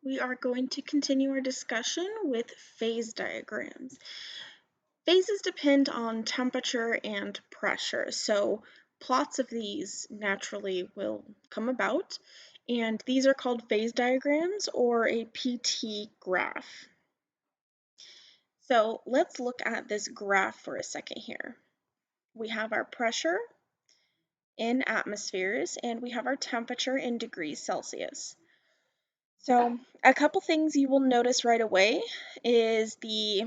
we are going to continue our discussion with phase diagrams. Phases depend on temperature and pressure, so plots of these naturally will come about, and these are called phase diagrams or a PT graph. So let's look at this graph for a second here. We have our pressure in atmospheres and we have our temperature in degrees Celsius. So a couple things you will notice right away is the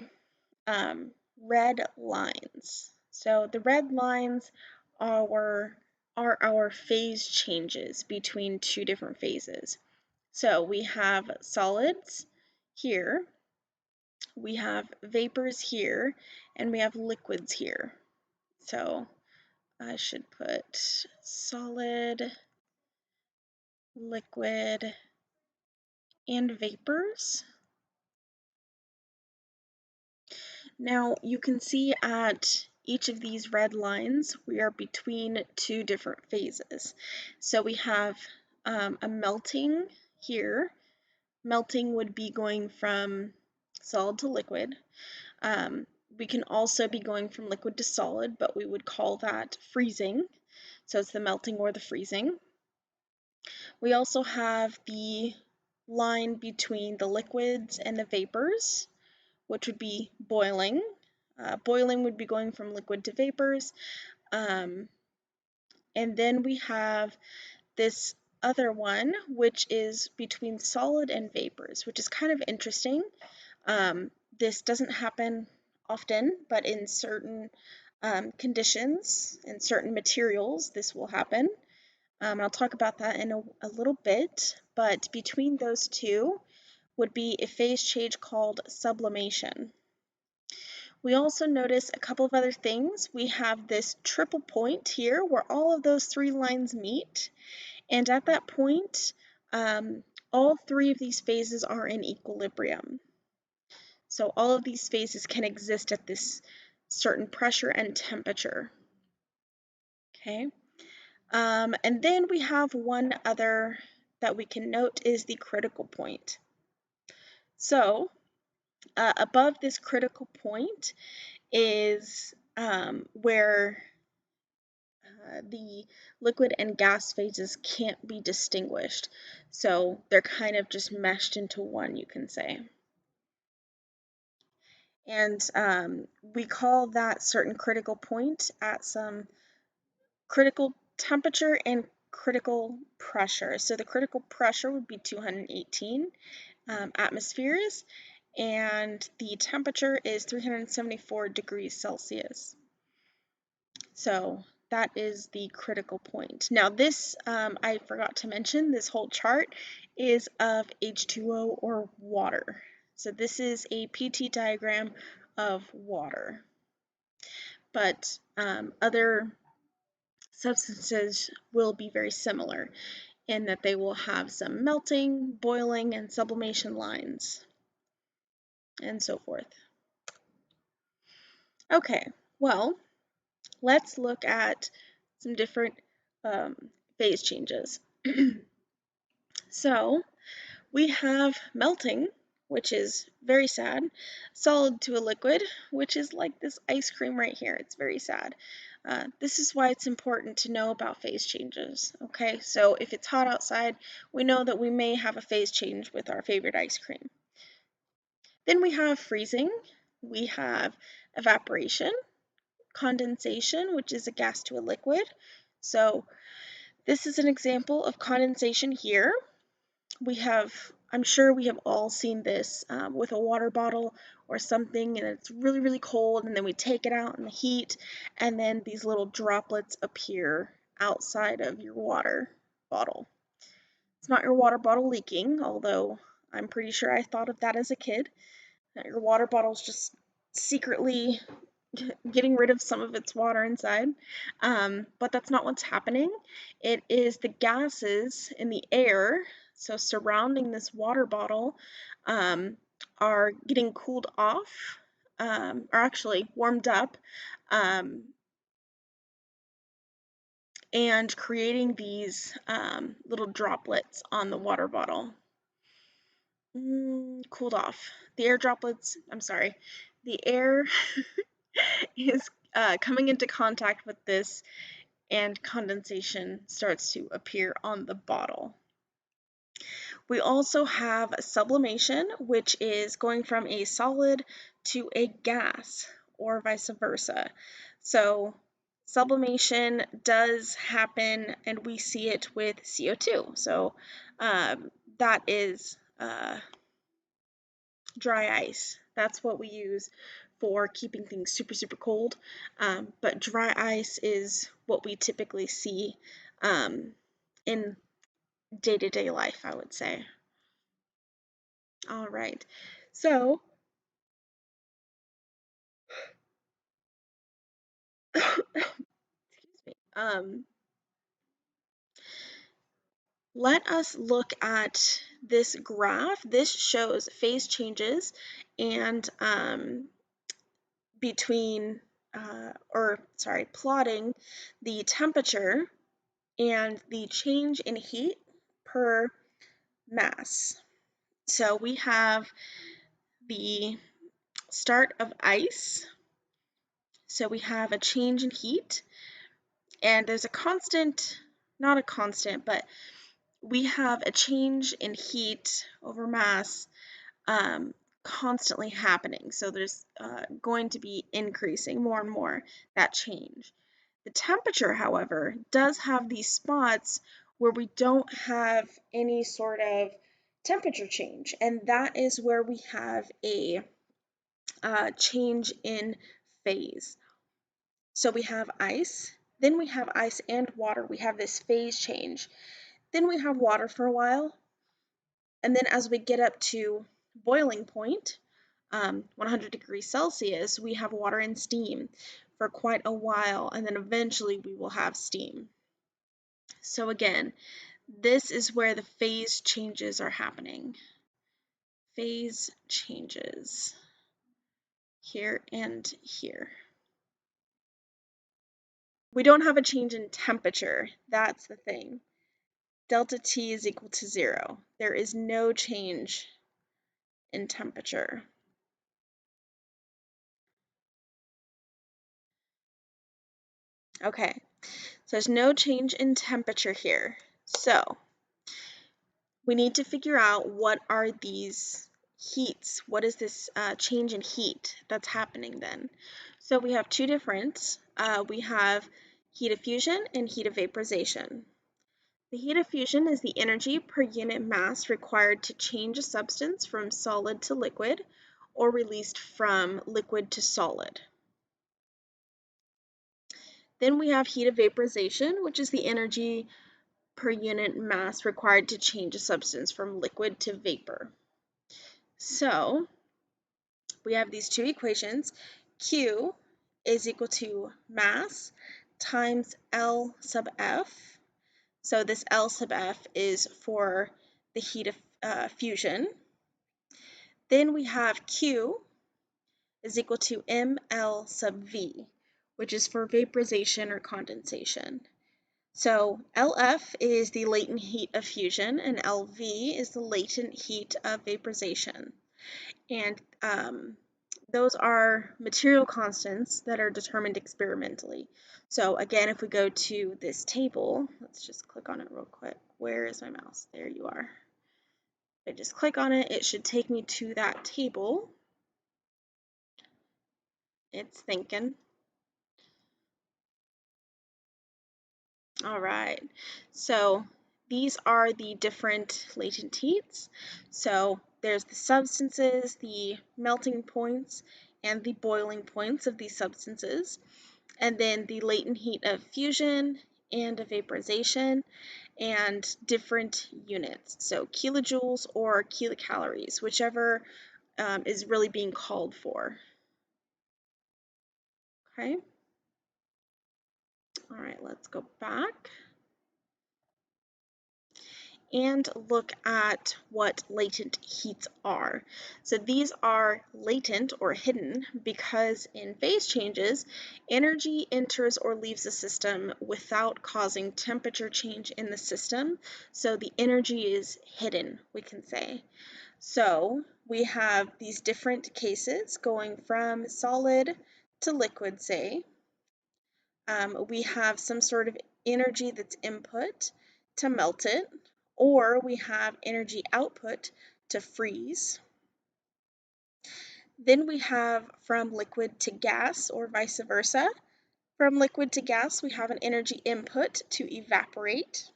red lines. So the red lines are our phase changes between two different phases. So we have solids here, we have vapors here, and we have liquids here. So I should put solid, liquid, and vapors. Now you can see at each of these red lines, we are between two different phases. So we have a melting here. Melting would be going from solid to liquid. We can also be going from liquid to solid, but we would call that freezing. So it's the melting or the freezing. We also have the line between the liquids and the vapors, which would be boiling. Boiling would be going from liquid to vapors. And then we have this other one, which is between solid and vapors, which is kind of interesting. This doesn't happen often, but in certain conditions and certain materials, this will happen. I'll talk about that in a little bit, but between those two would be a phase change called sublimation. We also notice a couple of other things. We have this triple point here where all of those three lines meet, and at that point, all three of these phases are in equilibrium. So all of these phases can exist at this certain pressure and temperature. Okay, and then we have one other that we can note is the critical point. So above this critical point is where the liquid and gas phases can't be distinguished. So they're kind of just meshed into one, you can say. And we call that certain critical point at some critical temperature and critical pressure. So the critical pressure would be 218 atmospheres, and the temperature is 374 degrees Celsius. So that is the critical point. Now this, I forgot to mention, this whole chart is of H2O or water. So this is a PT diagram of water. But other substances will be very similar in that they will have some melting, boiling, and sublimation lines, and so forth. Okay, well, let's look at some different phase changes. So we have melting, which is very sad, solid to a liquid, which is like this ice cream right here. It's very sad. This is why it's important to know about phase changes. Okay, so if it's hot outside, we know that we may have a phase change with our favorite ice cream. Then we have freezing, we have evaporation, condensation, which is a gas to a liquid. So this is an example of condensation here. I'm sure we have all seen this with a water bottle or something, and it's really, really cold, and then we take it out in the heat, and then these little droplets appear outside of your water bottle. It's not your water bottle leaking, although I'm pretty sure I thought of that as a kid, that your water bottle's just secretly getting rid of some of its water inside, but that's not what's happening. It is the gases in the air, so surrounding this water bottle, are getting cooled off, or actually warmed up, and creating these little droplets on the water bottle. cooled off. The air droplets, I'm sorry, the air is coming into contact with this, and condensation starts to appear on the bottle. We also have sublimation, which is going from a solid to a gas, or vice versa. So sublimation does happen, and we see it with CO2. So that is dry ice. That's what we use for keeping things super, super cold. But dry ice is what we typically see in day-to-day life, I would say. All right. So, excuse me. Let us look at this graph. This shows phase changes and plotting the temperature and the change in heat per mass. So we have the start of ice. So we have a change in heat, and there's a constant, not a constant, but we have a change in heat over mass constantly happening. So there's going to be increasing more and more that change. The temperature, however, does have these spots where we don't have any sort of temperature change, and that is where we have a change in phase. So we have ice, then we have ice and water. We have this phase change. Then we have water for a while, and then as we get up to boiling point, 100 degrees Celsius, we have water and steam for quite a while, and then eventually we will have steam. So again, this is where the phase changes are happening. Phase changes here and here. We don't have a change in temperature. That's the thing. Delta T is equal to 0. There is no change in temperature. Okay, so there's no change in temperature here. So we need to figure out what are these heats. What is this change in heat that's happening then? So we have two different. We have heat of fusion and heat of vaporization. The heat of fusion is the energy per unit mass required to change a substance from solid to liquid, or released from liquid to solid. Then we have heat of vaporization, which is the energy per unit mass required to change a substance from liquid to vapor. So we have these two equations. Q is equal to mass times L sub F. So this L sub F is for the heat of fusion. Then we have Q is equal to mL sub V, which is for vaporization or condensation. So LF is the latent heat of fusion, and LV is the latent heat of vaporization. And those are material constants that are determined experimentally. So again, if we go to this table, let's just click on it real quick. Where is my mouse? There you are. If I just click on it, it should take me to that table. It's thinking. All right, so these are the different latent heats. So there's the substances, the melting points, and the boiling points of these substances, and then the latent heat of fusion and of vaporization, and different units, so kilojoules or kilocalories, whichever is really being called for. Okay, all right, let's go back and look at what latent heats are. So these are latent or hidden because in phase changes, energy enters or leaves the system without causing temperature change in the system. So the energy is hidden, we can say. So we have these different cases going from solid to liquid, say. We have some sort of energy that's input to melt it, or we have energy output to freeze. Then we have from liquid to gas, or vice versa. From liquid to gas, we have an energy input to evaporate.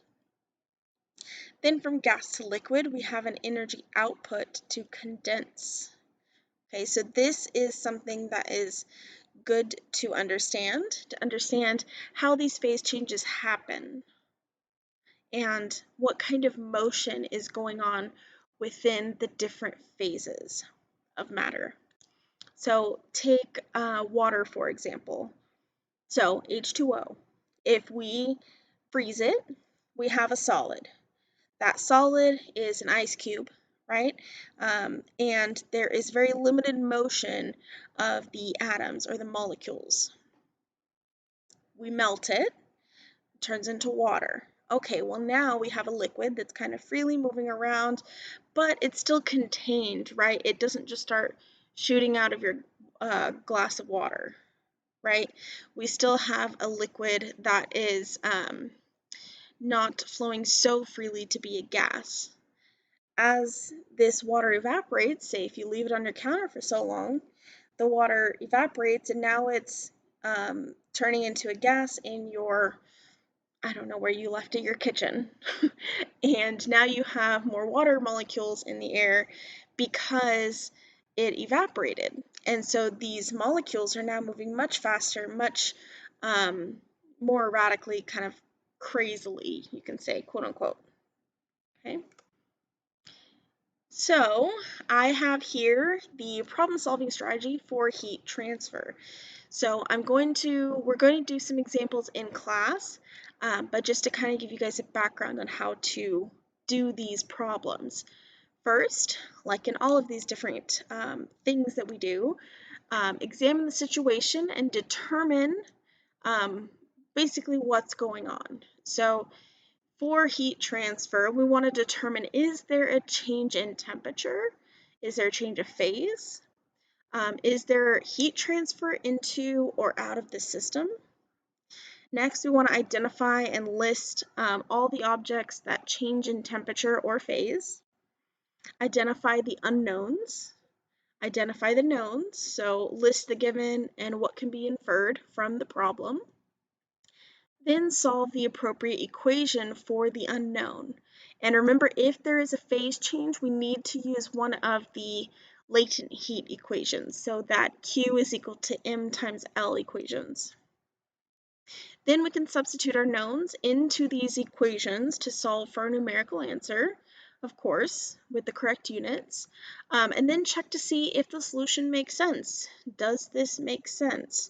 Then from gas to liquid, we have an energy output to condense. Okay, so this is something that is good to understand how these phase changes happen and what kind of motion is going on within the different phases of matter. So take water, for example. So H2O. If we freeze it, we have a solid. That solid is an ice cube, right? And there is very limited motion of the atoms or the molecules. We melt it, turns into water. Okay, well now we have a liquid that's kind of freely moving around, but it's still contained, right? It doesn't just start shooting out of your glass of water, right? We still have a liquid that is not flowing so freely to be a gas. As this water evaporates, say if you leave it on your counter for so long, the water evaporates and now it's turning into a gas in your, I don't know where you left it, your kitchen. And now you have more water molecules in the air because it evaporated. And so these molecules are now moving much faster, much more erratically, kind of crazily, you can say, quote unquote. Okay. So I have here the problem solving strategy for heat transfer. So we're going to do some examples in class, but just to kind of give you guys a background on how to do these problems. First, like in all of these different things that we do, examine the situation and determine basically what's going on. So for heat transfer, we want to determine, is there a change in temperature? Is there a change of phase? Is there heat transfer into or out of the system? Next, we want to identify and list all the objects that change in temperature or phase. Identify the unknowns. Identify the knowns, so list the given and what can be inferred from the problem. Then solve the appropriate equation for the unknown. And remember, if there is a phase change, we need to use one of the latent heat equations, so that Q is equal to M times L equations. Then we can substitute our knowns into these equations to solve for a numerical answer, of course, with the correct units, and then check to see if the solution makes sense. Does this make sense?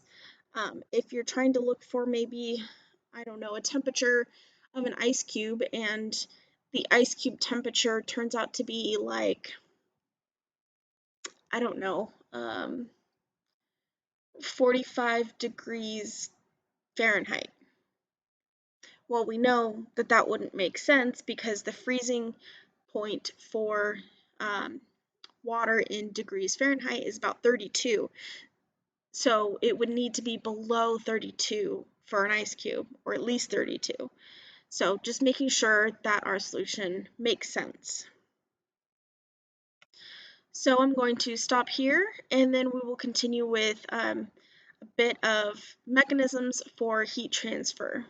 If you're trying to look for maybe, I don't know, a temperature of an ice cube and the ice cube temperature turns out to be like, I don't know, 45 degrees Fahrenheit. Well, we know that that wouldn't make sense because the freezing point for water in degrees Fahrenheit is about 32. So it would need to be below 32 for an ice cube, or at least 32. So just making sure that our solution makes sense. So I'm going to stop here and then we will continue with a bit of mechanisms for heat transfer.